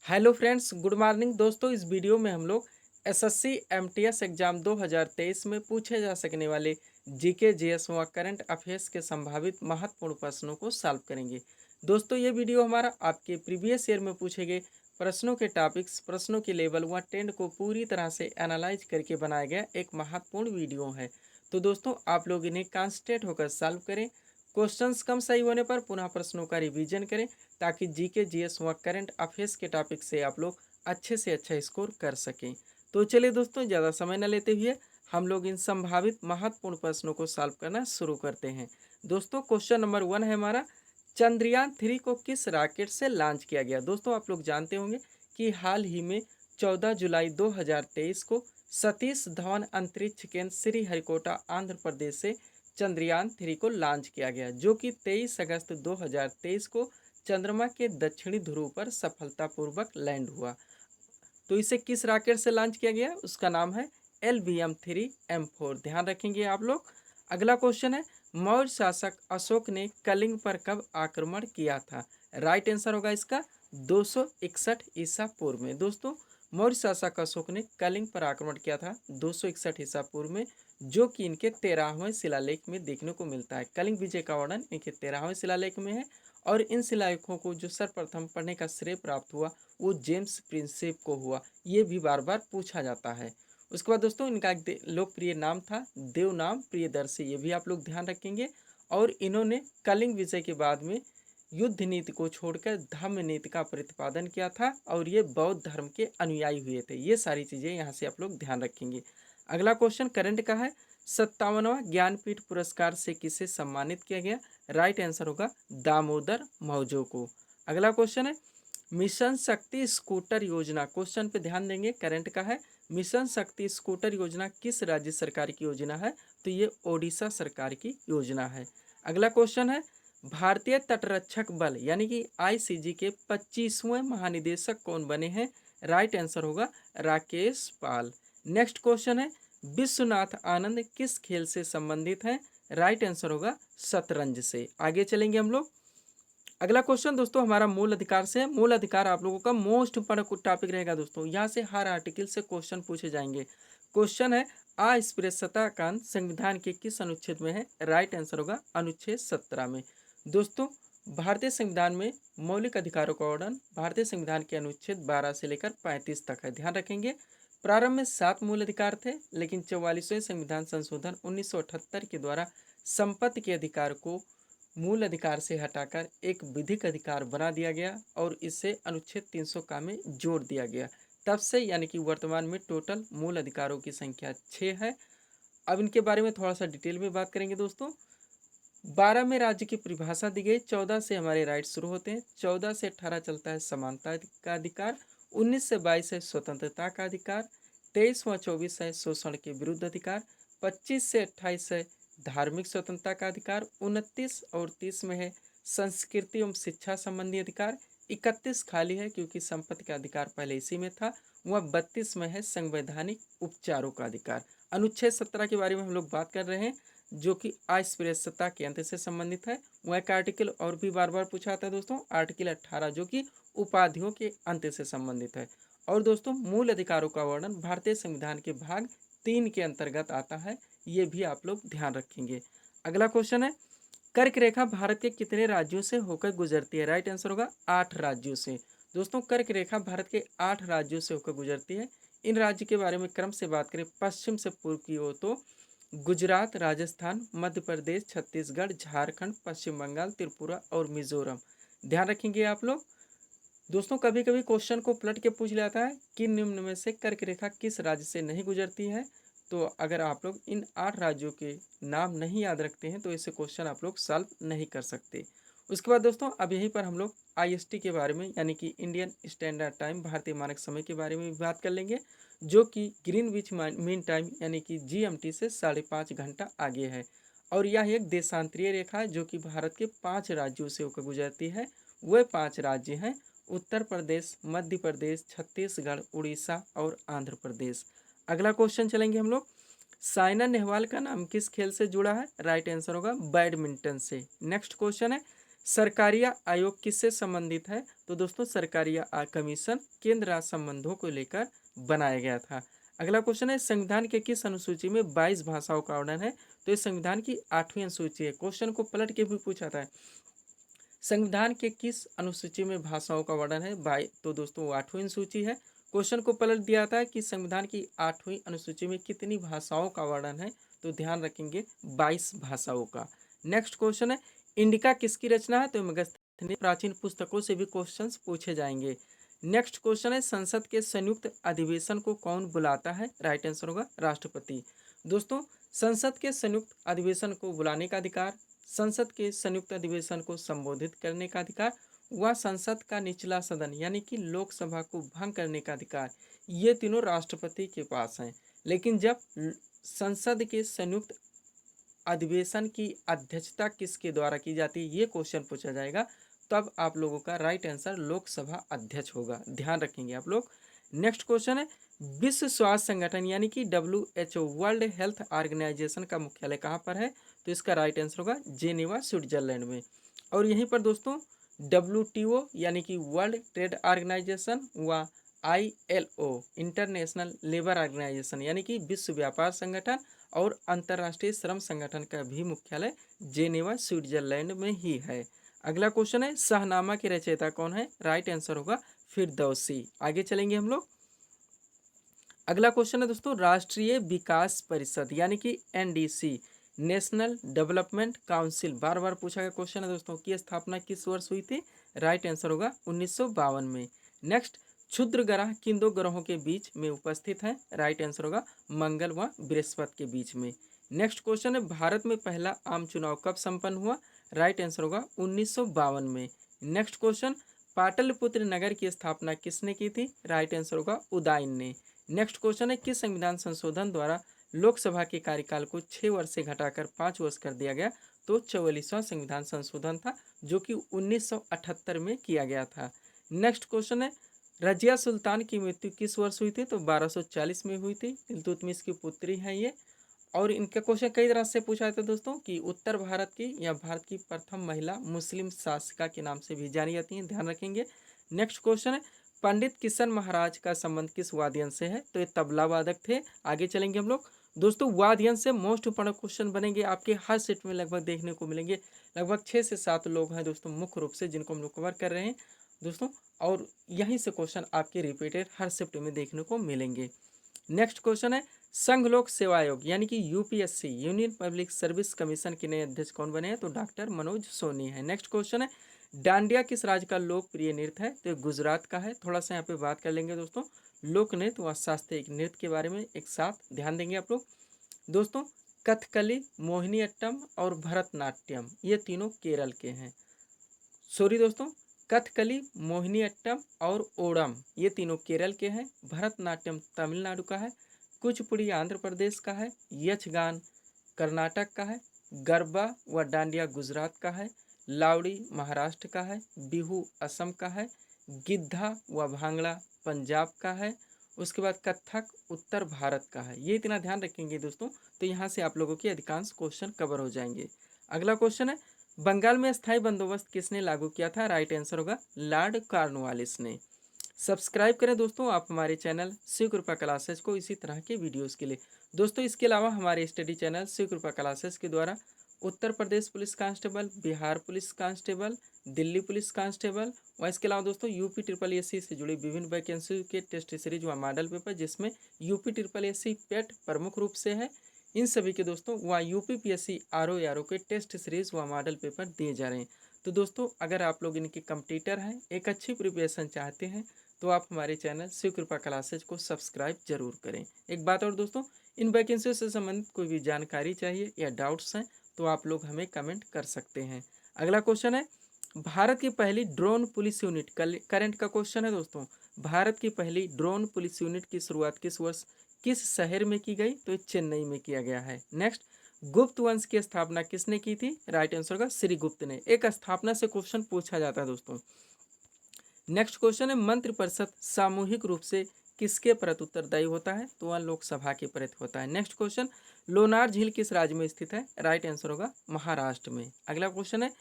Hello friends, good morning दोस्तों। इस video में हम लोग एसएससी एमटीएस एग्जाम 2023 में पूछे जा सकने वाले जीके जीएस व करंट अफेयर्स के संभावित महत्वपूर्ण प्रश्नों को सॉल्व करेंगे। दोस्तों, ये वीडियो हमारा आपके प्रीवियस ईयर में पूछे गए प्रश्नों के टॉपिक्स, प्रश्नों के लेवल व ट्रेंड को पूरी तरह से एनालाइज करके बनाया गया एक महत्वपूर्ण वीडियो है। तो दोस्तों, आप लोग इन्हें कॉन्सेंट्रेट होकर सॉल्व करें। क्वेश्चंस कम सही होने पर पुनः प्रश्नों का रिवीजन करें, ताकि जीके जीएस व करंट अफेयर्स के टॉपिक से आप लोग अच्छे से अच्छा स्कोर कर सकें। तो चलिए दोस्तों, ज़्यादा समय न लेते हुए हम लोग इन संभावित महत्वपूर्ण प्रश्नों को सॉल्व करना शुरू करते हैं। दोस्तों, क्वेश्चन नंबर 1 है हमारा, चंद्रयान 3 को किस रॉकेट से लॉन्च किया गया। दोस्तों, आप लोग जानते होंगे कि हाल ही में 14 जुलाई 2023 को सतीश धवन अंतरिक्ष केंद्र श्रीहरिकोटा आंध्र प्रदेश से चंद्रयान 3 को लॉन्च किया गया, जो कि 23 अगस्त 2023 को चंद्रमा के दक्षिणी ध्रुव पर सफलतापूर्वक लैंड हुआ। तो इसे किस रॉकेट से लॉन्च किया गया, उसका नाम है LVM-3M4। ध्यान रखेंगे आप लोग। अगला क्वेश्चन है, मौर्य शासक अशोक ने कलिंग पर कब आक्रमण किया था। राइट आंसर होगा इसका 261 ईसा पूर्व में। दोस्तों, मौर्य शासक अशोक ने कलिंग पर आक्रमण किया था 261 ईसा पूर्व में, जो कि इनके 13वें शिलालेख में देखने को मिलता है। कलिंग विजय का वर्णन इनके 13वें शिलालेख में है, और इन शिलालेखों को जो सर्वप्रथम पढ़ने का श्रेय प्राप्त हुआ वो जेम्स प्रिंसेप को हुआ। ये भी बार बार पूछा जाता है। उसके बाद दोस्तों, इनका एक लोकप्रिय नाम था देवनाम प्रियदर्शी, ये भी आप लोग ध्यान रखेंगे। और इन्होंने कलिंग विजय के बाद में युद्ध नीति को छोड़कर धम्म नीति का प्रतिपादन किया था, और ये बौद्ध धर्म के अनुयायी हुए थे। ये सारी चीज़ें यहाँ से आप लोग ध्यान रखेंगे। अगला क्वेश्चन करंट का है, 57वां ज्ञानपीठ पुरस्कार से किसे सम्मानित किया गया। राइट आंसर होगा दामोदर मौजो को। अगला क्वेश्चन है, मिशन शक्ति स्कूटर योजना, क्वेश्चन पे ध्यान देंगे, करंट का है। मिशन शक्ति स्कूटर योजना किस राज्य सरकार की योजना है, तो ये ओडिशा सरकार की योजना है। अगला क्वेश्चन है, भारतीय तटरक्षक बल यानी कि आईसीजी के 25वें महानिदेशक कौन बने हैं। राइट आंसर होगा राकेश पाल। नेक्स्ट क्वेश्चन है, विश्वनाथ आनंद किस खेल से संबंधित हैं। राइट आंसर होगा शतरंज से। आगे चलेंगे हम लोग। अगला क्वेश्चन दोस्तों हमारा मूल अधिकार से है। मूल अधिकार आप लोगों का मोस्ट इंपॉर्टेंट टॉपिक रहेगा दोस्तों। यहाँ से हर आर्टिकल से क्वेश्चन पूछे जाएंगे। क्वेश्चन है, अस्पृश्यता कानून संविधान के किस अनुच्छेद में है। राइट आंसर होगा अनुच्छेद 17 में। दोस्तों, भारतीय संविधान में मौलिक अधिकारों का वर्णन भारतीय संविधान के अनुच्छेद 12 से लेकर 35 तक है। ध्यान रखेंगे, प्रारंभ में 7 मूल अधिकार थे, लेकिन 44वें संविधान संशोधन 1978 के द्वारा संपत्ति के अधिकार को मूल अधिकार से हटाकर एक विधिक अधिकार बना दिया गया, और इसे अनुच्छेद 300 का में जोड़ दिया गया। तब से यानी कि वर्तमान में टोटल मूल अधिकारों की संख्या 6 है। अब इनके बारे में थोड़ा सा डिटेल में बात करेंगे दोस्तों। 12 में राज्य की परिभाषा दी गई, 14 से हमारे राइट शुरू होते हैं, 14 से 18 चलता है समानता का अधिकार, 19 से 22 है स्वतंत्रता का अधिकार, 23 व 24 है शोषण के विरुद्ध अधिकार, 25 से 28 है धार्मिक स्वतंत्रता का अधिकार, 29 और 30 में है संस्कृति एवं शिक्षा संबंधी अधिकार, 31 खाली है क्योंकि संपत्ति का अधिकार पहले इसी में था, वह 32 में है संवैधानिक उपचारों का अधिकार। अनुच्छेद 17 के बारे में हम लोग बात कर रहे हैं, जो कि अस्पृश्यता के अंत से संबंधित है। वह एक आर्टिकल और भी बार बार पूछा था दोस्तों, आर्टिकल 18, जो कि उपाधियों के अंत से संबंधित है। और दोस्तों, मूल अधिकारों का वर्णन भारतीय संविधान के भाग 3 के अंतर्गत आता है। ये भी आप लोग ध्यान रखेंगे। अगला क्वेश्चन है, कर्क रेखा भारत के कितने राज्यों से होकर गुजरती है। राइट आंसर होगा 8 राज्यों से। दोस्तों, कर्क रेखा भारत के 8 राज्यों से होकर गुजरती है। इन राज्य के बारे में क्रम से बात करें, पश्चिम से पूर्व की ओर तो गुजरात, राजस्थान, मध्य प्रदेश, छत्तीसगढ़, झारखंड, पश्चिम बंगाल, त्रिपुरा और मिजोरम। ध्यान रखेंगे आप लोग। दोस्तों, कभी कभी क्वेश्चन को पलट के पूछ लेता है कि निम्न में से कर्क रेखा किस राज्य से नहीं गुजरती है। तो अगर आप लोग इन 8 राज्यों के नाम नहीं याद रखते हैं तो ऐसे क्वेश्चन आप लोग सॉल्व नहीं कर सकते। उसके बाद दोस्तों, अब यहीं पर हम लोग आईएसटी के बारे में यानी कि इंडियन स्टैंडर्ड टाइम, भारतीय मानक समय के बारे में भी बात कर लेंगे, जो कि ग्रीनविच मीन टाइम यानी कि जीएमटी से 5.5 घंटा आगे है। और यह एक देशांतरीय रेखा है जो कि भारत के 5 राज्यों से होकर गुजरती है। वह 5 राज्य हैं उत्तर प्रदेश, मध्य प्रदेश, छत्तीसगढ़, उड़ीसा और आंध्र प्रदेश। अगला क्वेश्चन चलेंगे हम लोग, साइना नेहवाल का नाम किस खेल से जुड़ा है। राइट आंसर होगा बैडमिंटन से। नेक्स्ट क्वेश्चन है, सरकारिया आयोग किससे संबंधित है? तो दोस्तों सरकारिया कमीशन केंद्र राज्य संबंधों को लेकर बनाया गया था। अगला क्वेश्चन है, संविधान के किस अनुसूची में 22 भाषाओं का वर्णन है? तो ये संविधान की 8वीं अनुसूची है। क्वेश्चन को पलट के भी पूछा था, संविधान के किस अनुसूची में भाषाओं का वर्णन है? तो दोस्तों वो 8वीं अनुसूची है। क्वेश्चन को पलट दिया था कि संविधान की 8वीं अनुसूची में कितनी भाषाओं का वर्णन है? तो ध्यान रखेंगे 22 भाषाओं का। नेक्स्ट क्वेश्चन है, इंडिका किसकी रचना है? तो मेगास्थनीज प्राचीन पुस्तकों से भी क्वेश्चंस पूछे जाएंगे। नेक्स्ट क्वेश्चन है, संसद के संयुक्त अधिवेशन को कौन बुलाता है? राइट आंसर होगा राष्ट्रपति। दोस्तों संसद के संयुक्त अधिवेशन को बुलाने का अधिकार, संसद के संयुक्त अधिवेशन को संबोधित करने का अधिकार व संसद का निचला सदन यानी कि लोकसभा को भंग करने का अधिकार, ये तीनों राष्ट्रपति के पास हैं। लेकिन जब संसद के संयुक्त अधिवेशन की अध्यक्षता किसके द्वारा की जाती है, ये क्वेश्चन पूछा जाएगा, तब आप लोगों का राइट आंसर लोकसभा अध्यक्ष होगा, ध्यान रखेंगे आप लोग। नेक्स्ट क्वेश्चन है, विश्व स्वास्थ्य संगठन यानी कि WHO वर्ल्ड हेल्थ ऑर्गेनाइजेशन का मुख्यालय कहाँ पर है? तो इसका राइट आंसर होगा जेनेवा स्विट्जरलैंड में। और यहीं पर दोस्तों WTO यानी कि वर्ल्ड ट्रेड ऑर्गेनाइजेशन व ILO इंटरनेशनल लेबर ऑर्गेनाइजेशन यानी कि विश्व व्यापार संगठन और अंतर्राष्ट्रीय श्रम संगठन का भी मुख्यालय जेनेवा स्विट्जरलैंड में ही है। अगला क्वेश्चन है, शाहनामा के रचयिता कौन है? राइट आंसर होगा फिरदौसी। आगे चलेंगे हम लोग। अगला क्वेश्चन है दोस्तों, राष्ट्रीय विकास परिषद यानी कि NDC नेशनल डेवलपमेंट काउंसिल, बार बार पूछा गया क्वेश्चन है दोस्तों, की स्थापना किस वर्ष हुई थी? राइट आंसर होगा 1952 में। नेक्स्ट, क्षुद्र ग्रह किन दो ग्रहों के बीच में उपस्थित है? राइट आंसर होगा मंगल व बृहस्पति के बीच में। नेक्स्ट क्वेश्चन है, भारत में पहला आम चुनाव कब संपन्न हुआ? राइट आंसर होगा 1952 में। नेक्स्ट क्वेश्चन, पाटलिपुत्र नगर की स्थापना किसने की थी? राइट आंसर होगा उदयन ने। नेक्स्ट क्वेश्चन है, किस संविधान संशोधन द्वारा लोकसभा के कार्यकाल को 6 वर्ष से घटाकर 5 वर्ष कर दिया गया? तो 44वां संविधान संशोधन था जो कि 1978 में किया गया था। नेक्स्ट क्वेश्चन है, रजिया सुल्तान की मृत्यु किस वर्ष हुई थी? तो 1240 में हुई थी। इल्तुतमिश की पुत्री हैं ये। और इनका क्वेश्चन कई तरह से पूछा जाता है दोस्तों कि उत्तर भारत की या भारत की प्रथम महिला मुस्लिम शासिका के नाम से भी जानी जाती हैं, ध्यान रखेंगे। नेक्स्ट क्वेश्चन है, पंडित किशन महाराज का संबंध किस वाद्ययंत्र से है? तो ये तबला वादक थे। आगे चलेंगे हम लोग। दोस्तों वाद्ययंत्र से मोस्ट इंपॉर्टेंट क्वेश्चन बनेंगे आपके हर सेट में, लगभग देखने को मिलेंगे। लगभग 6 से 7 लोग हैं दोस्तों मुख्य रूप से जिनको हम लोग कवर कर रहे हैं दोस्तों, और यहीं से क्वेश्चन आपके रिपीटेड हर शिफ्ट में देखने को मिलेंगे। नेक्स्ट क्वेश्चन है, संघ लोक सेवा आयोग यानी कि UPSC union public service commission के नए अध्यक्ष कौन बने हैं? तो डॉक्टर मनोज सोनी है। नेक्स्ट क्वेश्चन है, डांडिया किस राज्य का लोकप्रिय नृत्य है? तो गुजरात का है। थोड़ा सा यहाँ पे बात कर लेंगे दोस्तों लोक नृत्य व शास्त्रीय नृत्य के बारे में, एक साथ ध्यान देंगे आप लोग। दोस्तों कथकली, मोहिनीअट्टम और भरतनाट्यम ये तीनों केरल के हैं। सॉरी दोस्तों, कथकली, मोहिनीअट्टम और ओणम ये तीनों केरल के हैं। भरतनाट्यम तमिलनाडु का है। कुचिपुड़ी आंध्र प्रदेश का है। यक्षगान कर्नाटक का है। गरबा व डांडिया गुजरात का है। लावड़ी महाराष्ट्र का है। बिहू असम का है। गिद्धा व भांगड़ा पंजाब का है। उसके बाद कथक उत्तर भारत का है। ये इतना ध्यान रखेंगे दोस्तों, तो यहाँ से आप लोगों के अधिकांश क्वेश्चन कवर हो जाएंगे। अगला क्वेश्चन है, बंगाल में स्थायी बंदोबस्त किसने लागू किया था? राइट आंसर होगा लॉर्ड कॉर्नवालिस ने। सब्सक्राइब करें दोस्तों आप हमारे चैनल शिव कृपा क्लासेस को इसी तरह के वीडियोस के लिए। दोस्तों इसके अलावा हमारे स्टडी चैनल शिव कृपा क्लासेस के द्वारा Uttar Pradesh police constable, Bihar police constable, Delhi police constable व इसके अलावा दोस्तों UP SSSC से जुड़ी विभिन्न वैकेंसी के टेस्ट सीरीज व मॉडल पेपर, जिसमें UP SSSC पेट प्रमुख रूप से है, इन सभी के दोस्तों व UP PSC RO के टेस्ट सीरीज व मॉडल पेपर दिए जा रहे हैं। तो दोस्तों अगर आप लोग इनके कंपटीटर हैं, एक अच्छी प्रिपरेशन चाहते हैं, तो आप हमारे चैनल शिव कृपा क्लासेज को सब्सक्राइब जरूर करें। एक बात और दोस्तों, इन वैकेंसियों से संबंधित कोई भी जानकारी चाहिए या डाउट्स हैं तो आप लोग हमें कमेंट कर सकते हैं। अगला क्वेश्चन है, भारत की पहली ड्रोन पुलिस यूनिट, करंट का क्वेश्चन है दोस्तों, भारत की पहली ड्रोन पुलिस यूनिट की शुरुआत किस वर्ष किस शहर में की गई? तो चेन्नई में किया गया है। नेक्स्ट, गुप्त वंश की स्थापना किसने की थी? राइट आंसर होगा श्रीगुप्त ने। एक स्थापना से क्वेश्चन पूछा जाता है दोस्तों। नेक्स्ट क्वेश्चन है, मंत्रिपरिषद सामूहिक रूप से किसके प्रति उत्तरदायी होता है? तो वह लोकसभा के प्रति होता है। नेक्स्ट क्वेश्चन, लोनार झील किस राज्य में स्थित है? राइट आंसर होगा महाराष्ट्र में। अगला क्वेश्चन है,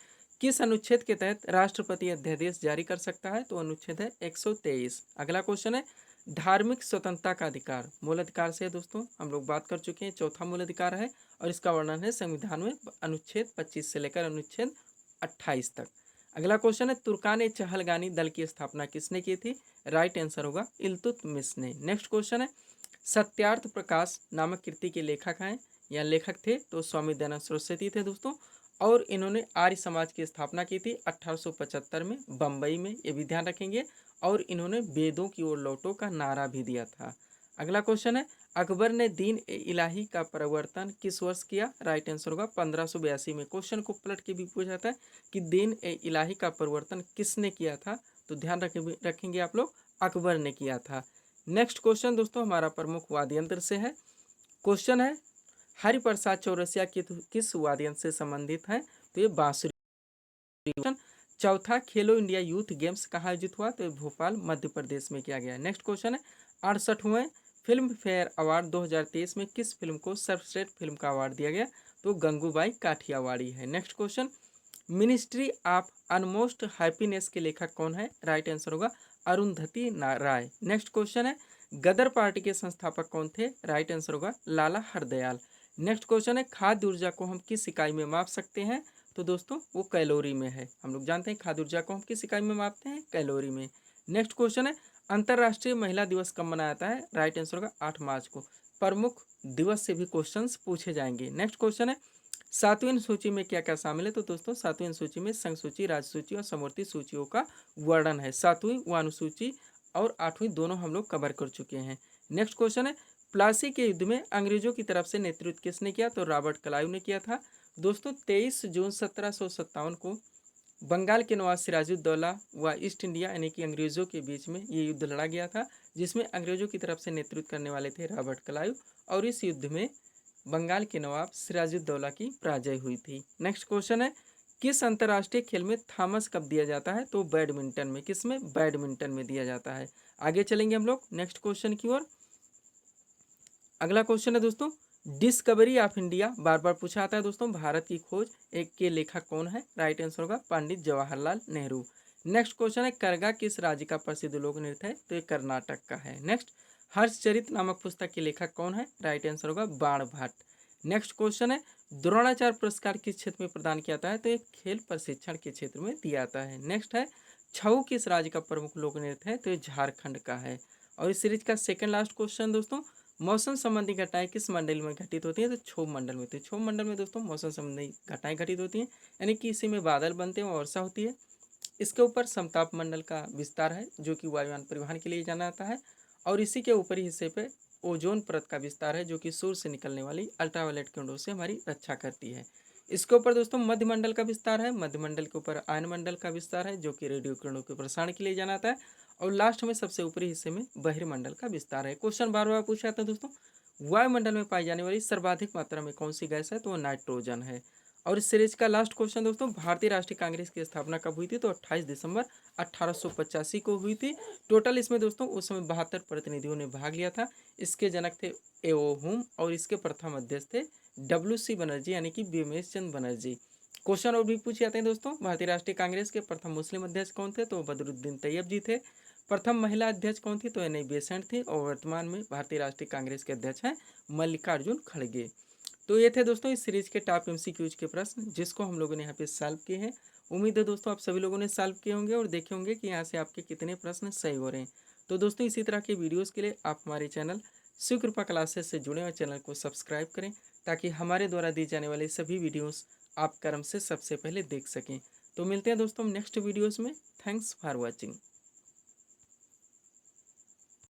किस अनुच्छेद के तहत राष्ट्रपति अध्यादेश जारी कर सकता है? तो अनुच्छेद है 123। अगला क्वेश्चन है धार्मिक स्वतंत्रता का अधिकार मूल अधिकार से है दोस्तों, हम लोग बात कर चुके हैं, चौथा मूल अधिकार है और इसका वर्णन है संविधान में अनुच्छेद 25 से लेकर अनुच्छेद 28 तक। अगला क्वेश्चन है तुर्कान ए चहलगानी दल की स्थापना किसने की थी? राइट आंसर होगा इल्तुतमिश ने। नेक्स्ट क्वेश्चन है सत्यार्थ प्रकाश नामक कृति के लेखक हैं या लेखक थे? तो स्वामी दयानंद सरस्वती थे दोस्तों, और इन्होंने आर्य समाज की स्थापना की थी 1875 में बम्बई में, ये भी ध्यान रखेंगे, और इन्होंने वेदों की ओर लौटो का नारा भी दिया था। अगला क्वेश्चन है अकबर ने दीन ए इलाही का प्रवर्तन किस वर्ष किया? राइट आंसर होगा 1582 में। क्वेश्चन को पलट के भी पूछा जाता है कि दीन ए इलाही का प्रवर्तन किसने किया था? तो ध्यान रखेंगे आप लोग, अकबर ने किया था। नेक्स्ट क्वेश्चन दोस्तों हमारा प्रमुख वाद्य यंत्र से है। क्वेश्चन है हरिप्रसाद चौरसिया किस वाद्य यंत्र से संबंधित है? तो ये बांसुरी। चौथा खेलो इंडिया यूथ गेम्स कहाँ आयोजित हुआ? तो भोपाल मध्य प्रदेश में किया गया। नेक्स्ट क्वेश्चन है 68वें फिल्म फेयर अवार्ड 2023 में किस फिल्म को सर्वश्रेष्ठ फिल्म का अवार्ड दिया गया? तो गंगूबाई काठियावाड़ी है। Next question ministry of utmost happiness के लेखक कौन है? राइट आंसर होगा अरुंधति राय। नेक्स्ट क्वेश्चन है गदर पार्टी के संस्थापक कौन थे? राइट आंसर होगा लाला हरदयाल। नेक्स्ट क्वेश्चन है खाद्य ऊर्जा को हम किस इकाई में माप सकते हैं? तो दोस्तों वो कैलोरी में है। हम लोग जानते हैं खाद्य ऊर्जा को हम किस इकाई में मापते हैं? कैलोरी में। नेक्स्ट क्वेश्चन है अंतर्राष्ट्रीय महिला दिवस कब मनाया जाता है? राइट आंसर होगा 8 मार्च को। प्रमुख दिवस से भी क्वेश्चंस पूछे जाएंगे। नेक्स्ट क्वेश्चन है 7वीं सूची में क्या क्या शामिल है? तो दोस्तों 7वीं सूची में संघ सूची, राज्य सूची और समवर्ती सूचियों का वर्णन है। 7वीं वो अनुसूची और 8वीं दोनों हम लोग कवर कर चुके हैं। नेक्स्ट क्वेश्चन है प्लासी के युद्ध में अंग्रेजों की तरफ से नेतृत्व किसने किया? तो रॉबर्ट क्लाइव ने किया था। दोस्तों 23 जून 1757 को बंगाल के नवाब सिराजुद्दौला व ईस्ट इंडिया यानी कि अंग्रेजों के बीच में ये युद्ध लड़ा गया था, जिसमें अंग्रेजों की तरफ से नेतृत्व करने वाले थे रॉबर्ट क्लाइव, और इस युद्ध में बंगाल के नवाब सिराजुद्दौला की पराजय हुई थी। नेक्स्ट क्वेश्चन है किस अंतर्राष्ट्रीय खेल में थॉमस कप दिया जाता है? तो बैडमिंटन में। किस में? बैडमिंटन में दिया जाता है। आगे चलेंगे हम लोग नेक्स्ट क्वेश्चन की ओर। अगला क्वेश्चन है दोस्तों डिस्कवरी ऑफ इंडिया बार बार पूछा आता है दोस्तों, भारत की खोज एक के लेखक कौन है? राइट आंसर होगा पंडित जवाहरलाल नेहरू। नेक्स्ट क्वेश्चन है करगा किस राज्य का प्रसिद्ध लोक नृत्य है? तो ये कर्नाटक का है। नेक्स्ट हर्षचरित नामक पुस्तक के लेखक कौन है? राइट आंसर होगा बाण भट्ट। नेक्स्ट क्वेश्चन है द्रोणाचार्य पुरस्कार किस क्षेत्र में प्रदान किया जाता है? तो एक खेल प्रशिक्षण के क्षेत्र में दिया जाता है। नेक्स्ट है छऊ किस राज्य का प्रमुख लोक नृत्य है? तो ये झारखंड का है। और इस सीरीज का सेकंड लास्ट क्वेश्चन दोस्तों मौसम संबंधी घटनाएं किस मंडल में घटित होती हैं? तो क्षोभ मंडल में। तो क्षोभ मंडल में दोस्तों मौसम संबंधी घटनाएं घटित होती हैं, यानी कि इसी में बादल बनते हैं और वर्षा होती है। इसके ऊपर समताप मंडल का विस्तार है जो कि वायुयान परिवहन के लिए जाना जाता है, और इसी के ऊपरी हिस्से पे ओजोन परत का विस्तार है जो कि सूर्य से निकलने वाली अल्ट्रावायलेट किरणों से हमारी रक्षा करती है। इसके ऊपर दोस्तों मध्यमंडल का विस्तार है, मध्यमंडल के ऊपर आयनमंडल का विस्तार है जो कि रेडियो किरणों के प्रसारण के लिए जाना जाता है, और लास्ट में सबसे ऊपरी हिस्से में बहिर्मंडल का विस्तार है। क्वेश्चन बार बार पूछा जाता है दोस्तों वायुमंडल में पाई जाने वाली सर्वाधिक मात्रा में कौन सी गैस है? तो नाइट्रोजन है। और इस सीरीज का लास्ट क्वेश्चन दोस्तों भारतीय राष्ट्रीय कांग्रेस की स्थापना कब हुई थी? तो 28 दिसंबर 1885 को हुई थी। टोटल इसमें दोस्तों उस समय 72 प्रतिनिधियों ने भाग लिया था। इसके जनक थे एओ हुम और इसके प्रथम अध्यक्ष थे WC बनर्जी यानी कि बीएमएस चंद्र बनर्जी। क्वेश्चन और भी पूछे जाते हैं दोस्तों भारतीय राष्ट्रीय कांग्रेस के प्रथम मुस्लिम अध्यक्ष कौन थे? तो बदरुद्दीन तैयब जी थे। प्रथम महिला अध्यक्ष कौन थी? तो एन बेसेंट थी, और वर्तमान में भारतीय राष्ट्रीय कांग्रेस के अध्यक्ष हैं मल्लिकार्जुन खड़गे। तो ये थे दोस्तों इस सीरीज के टॉप MCQs के प्रश्न जिसको हम लोगों ने यहाँ पे सॉल्व किए हैं। उम्मीद है दोस्तों आप सभी लोगों ने सॉल्व किए होंगे और देखे होंगे कि यहाँ से आपके कितने प्रश्न सही हो रहे हैं। तो दोस्तों इसी तरह के वीडियोस के लिए आप हमारे चैनल शिव कृपा क्लासेस से जुड़े और चैनल को सब्सक्राइब करें ताकि हमारे द्वारा दी जाने वाले सभी वीडियोस आप क्रम से सबसे पहले देख सकें। तो मिलते हैं दोस्तों नेक्स्ट वीडियोस में। Thanks for watching.